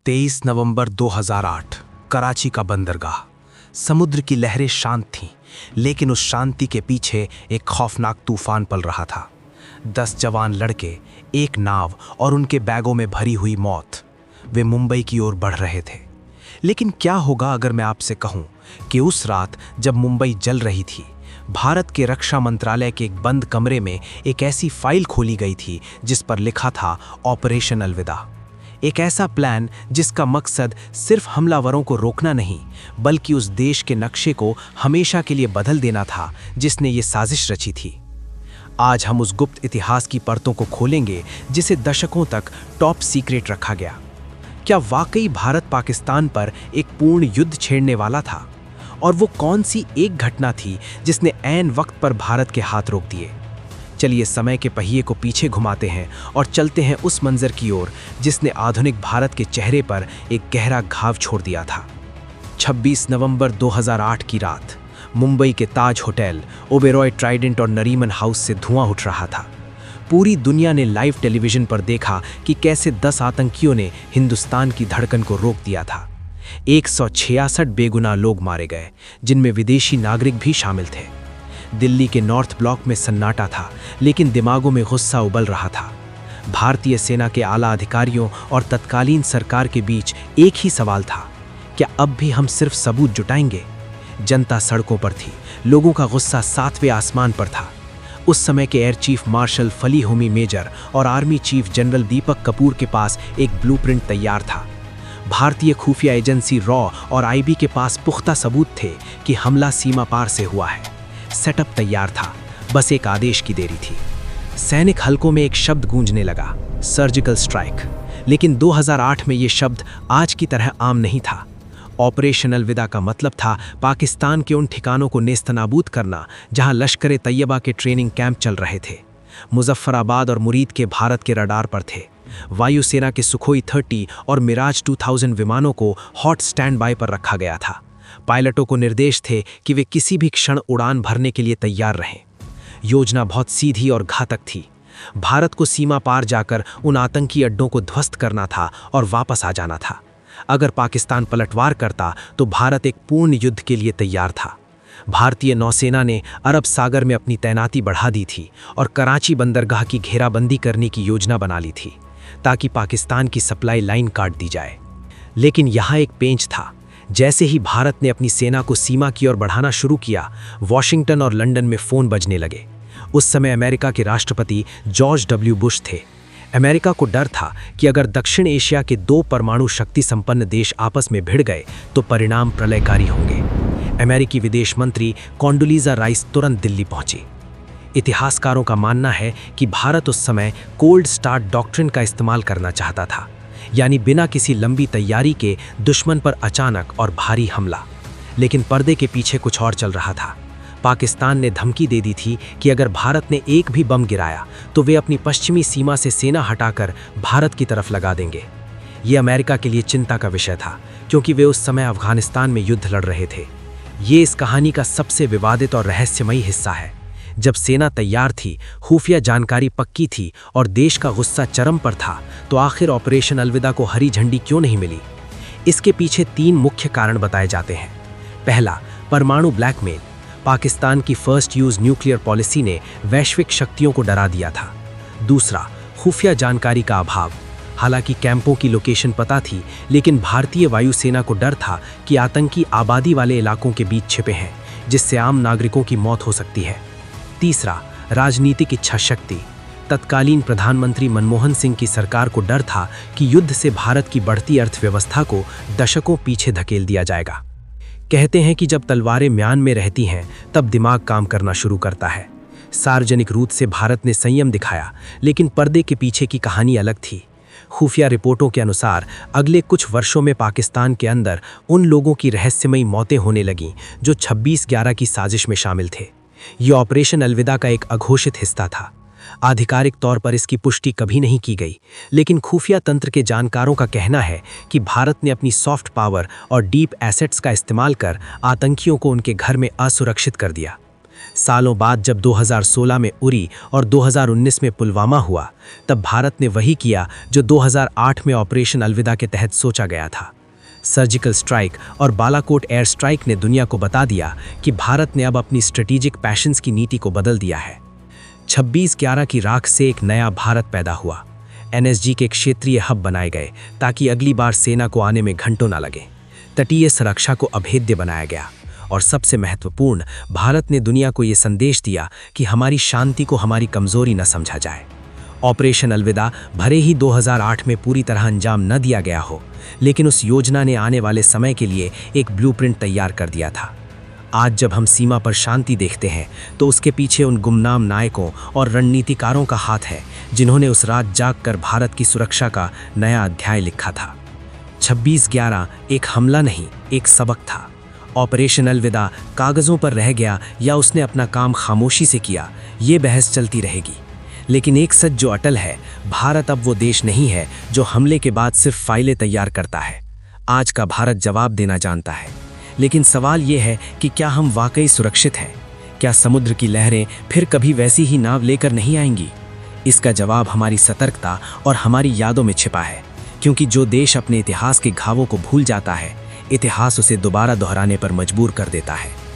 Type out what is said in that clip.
23 नवंबर 2008 कराची का बंदरगाह। समुद्र की लहरें शांत थीं, लेकिन उस शांति के पीछे एक खौफनाक तूफान पल रहा था। 10 जवान लड़के, एक नाव और उनके बैगों में भरी हुई मौत। वे मुंबई की ओर बढ़ रहे थे। लेकिन क्या होगा अगर मैं आपसे कहूं कि उस रात जब मुंबई जल रही थी, भारत के रक्षा मंत्रालय के एक बंद कमरे में एक ऐसी फाइल खोली गई थी जिस पर लिखा था ऑपरेशन अलविदा। एक ऐसा प्लान जिसका मकसद सिर्फ हमलावरों को रोकना नहीं, बल्कि उस देश के नक्शे को हमेशा के लिए बदल देना था जिसने ये साजिश रची थी। आज हम उस गुप्त इतिहास की परतों को खोलेंगे जिसे दशकों तक टॉप सीक्रेट रखा गया। क्या वाकई भारत पाकिस्तान पर एक पूर्ण युद्ध छेड़ने वाला था? और वो कौन सी एक घटना थी जिसने ऐन वक्त पर भारत के हाथ रोक दिए? चलिए समय के पहिए को पीछे घुमाते हैं और चलते हैं उस मंजर की ओर जिसने आधुनिक भारत के चेहरे पर एक गहरा घाव छोड़ दिया था। 26 नवंबर 2008 की रात मुंबई के ताज होटल, ओबेरॉय ट्राइडेंट और नरीमन हाउस से धुआं उठ रहा था। पूरी दुनिया ने लाइव टेलीविजन पर देखा कि कैसे 10 आतंकियों ने हिंदुस्तान की धड़कन को रोक दिया था। 166 बेगुनाह लोग मारे गए, जिनमें विदेशी नागरिक भी शामिल थे। दिल्ली के नॉर्थ ब्लॉक में सन्नाटा था, लेकिन दिमागों में गुस्सा उबल रहा था। भारतीय सेना के आला अधिकारियों और तत्कालीन सरकार के बीच एक ही सवाल था, क्या अब भी हम सिर्फ सबूत जुटाएंगे? जनता सड़कों पर थी, लोगों का गुस्सा 7वें आसमान पर था। उस समय के एयर चीफ मार्शल फली होमी मेजर और army chief general Deepak Kapoor के पास एक ब्लूप्रिंट तैयार था। भारतीय खुफिया एजेंसी रॉ और आईबी के पास पुख्ता सबूत थे कि हमला सीमा पार से हुआ है। सेटअप तैयार था, बस एक आदेश की देरी थी। सैनिक हलकों में एक शब्द गूंजने लगा, सर्जिकल स्ट्राइक। लेकिन 2008 में ये शब्द आज की तरह आम नहीं था। ऑपरेशन अलविदा का मतलब था पाकिस्तान के उन ठिकानों को नेस्तनाबूद करना जहां लश्कर ए तैयबा के ट्रेनिंग कैंप चल रहे थे। मुजफ्फराबाद और मुरीद के भारत के रडार पर थे। वायुसेना के सुखोई 30 और मिराज 2000 विमानों को हॉट स्टैंड बाय पर रखा गया था। पायलटों को निर्देश थे कि वे किसी भी क्षण उड़ान भरने के लिए तैयार रहें। योजना बहुत सीधी और घातक थी। भारत को सीमा पार जाकर उन आतंकी अड्डों को ध्वस्त करना था और वापस आ जाना था। अगर पाकिस्तान पलटवार करता तो भारत एक पूर्ण युद्ध के लिए तैयार था। भारतीय नौसेना ने अरब सागर में अपनी तैनाती बढ़ा दी थी और कराची बंदरगाह की घेराबंदी करने की योजना बना ली थी ताकि पाकिस्तान की सप्लाई लाइन काट दी जाए। लेकिन यहाँ एक पेंच था। जैसे ही भारत ने अपनी सेना को सीमा की ओर बढ़ाना शुरू किया, वॉशिंगटन और लंदन में फ़ोन बजने लगे। उस समय अमेरिका के राष्ट्रपति जॉर्ज डब्ल्यू बुश थे। अमेरिका को डर था कि अगर दक्षिण एशिया के 2 परमाणु शक्ति संपन्न देश आपस में भिड़ गए तो परिणाम प्रलयकारी होंगे। अमेरिकी विदेश मंत्री कॉन्डोलीज़ा राइस तुरंत दिल्ली पहुंची। इतिहासकारों का मानना है कि भारत उस समय कोल्ड स्टार्ट डॉक्ट्रिन का इस्तेमाल करना चाहता था, यानी बिना किसी लंबी तैयारी के दुश्मन पर अचानक और भारी हमला। लेकिन पर्दे के पीछे कुछ और चल रहा था। पाकिस्तान ने धमकी दे दी थी कि अगर भारत ने एक भी बम गिराया तो वे अपनी पश्चिमी सीमा से सेना हटाकर भारत की तरफ लगा देंगे। ये अमेरिका के लिए चिंता का विषय था, क्योंकि वे उस समय अफगानिस्तान में युद्ध लड़ रहे थे। ये इस कहानी का सबसे विवादित और रहस्यमयी हिस्सा है। जब सेना तैयार थी, खुफिया जानकारी पक्की थी और देश का गुस्सा चरम पर था, तो आखिर ऑपरेशन अलविदा को हरी झंडी क्यों नहीं मिली? इसके पीछे 3 मुख्य कारण बताए जाते हैं। पहला, परमाणु ब्लैकमेल। पाकिस्तान की फर्स्ट यूज न्यूक्लियर पॉलिसी ने वैश्विक शक्तियों को डरा दिया था। दूसरा, खुफिया जानकारी का अभाव। हालांकि कैंपों की लोकेशन पता थी, लेकिन भारतीय वायुसेना को डर था कि आतंकी आबादी वाले इलाकों के बीच छिपे हैं, जिससे आम नागरिकों की मौत हो सकती है। तीसरा, राजनीतिक इच्छा शक्ति। तत्कालीन प्रधानमंत्री मनमोहन सिंह की सरकार को डर था कि युद्ध से भारत की बढ़ती अर्थव्यवस्था को दशकों पीछे धकेल दिया जाएगा। कहते हैं कि जब तलवारें म्यान में रहती हैं, तब दिमाग काम करना शुरू करता है। सार्वजनिक रूप से भारत ने संयम दिखाया, लेकिन पर्दे के पीछे की कहानी अलग थी। खुफिया रिपोर्टों के अनुसार अगले कुछ वर्षों में पाकिस्तान के अंदर उन लोगों की रहस्यमयी मौतें होने लगीं जो 26/11 की साजिश में शामिल थे। ये ऑपरेशन अलविदा का एक अघोषित हिस्सा था। आधिकारिक तौर पर इसकी पुष्टि कभी नहीं की गई, लेकिन खुफिया तंत्र के जानकारों का कहना है कि भारत ने अपनी सॉफ्ट पावर और डीप एसेट्स का इस्तेमाल कर आतंकियों को उनके घर में असुरक्षित कर दिया। सालों बाद जब 2016 में उरी और 2019 में पुलवामा हुआ, तब भारत ने वही किया जो 2008 में ऑपरेशन अलविदा के तहत सोचा गया था। सर्जिकल स्ट्राइक और बालाकोट एयर स्ट्राइक ने दुनिया को बता दिया कि भारत ने अब अपनी स्ट्रेटेजिक पैशंस की नीति को बदल दिया है। 26/11 की राख से एक नया भारत पैदा हुआ। एनएसजी के क्षेत्रीय हब बनाए गए ताकि अगली बार सेना को आने में घंटों न लगे। तटीय सुरक्षा को अभेद्य बनाया गया और सबसे महत्वपूर्ण, भारत ने दुनिया को ये संदेश दिया कि हमारी शांति को हमारी कमजोरी न समझा जाए। ऑपरेशन अलविदा भले ही 2008 में पूरी तरह अंजाम न दिया गया हो, लेकिन उस योजना ने आने वाले समय के लिए एक ब्लूप्रिंट तैयार कर दिया था। आज जब हम सीमा पर शांति देखते हैं तो उसके पीछे उन गुमनाम नायकों और रणनीतिकारों का हाथ है जिन्होंने उस रात जागकर भारत की सुरक्षा का नया अध्याय लिखा था। 26/11 एक हमला नहीं, एक सबक था। ऑपरेशन अलविदा कागजों पर रह गया या उसने अपना काम खामोशी से किया, ये बहस चलती रहेगी। लेकिन एक सच जो अटल है, भारत अब वो देश नहीं है जो हमले के बाद सिर्फ फाइलें तैयार करता है। आज का भारत जवाब देना जानता है, लेकिन सवाल ये है कि क्या हम वाकई सुरक्षित हैं? क्या समुद्र की लहरें फिर कभी वैसी ही नाव लेकर नहीं आएंगी? इसका जवाब हमारी सतर्कता और हमारी यादों में छिपा है, क्योंकि जो देश अपने इतिहास के घावों को भूल जाता है, इतिहास उसे दोबारा दोहराने पर मजबूर कर देता है।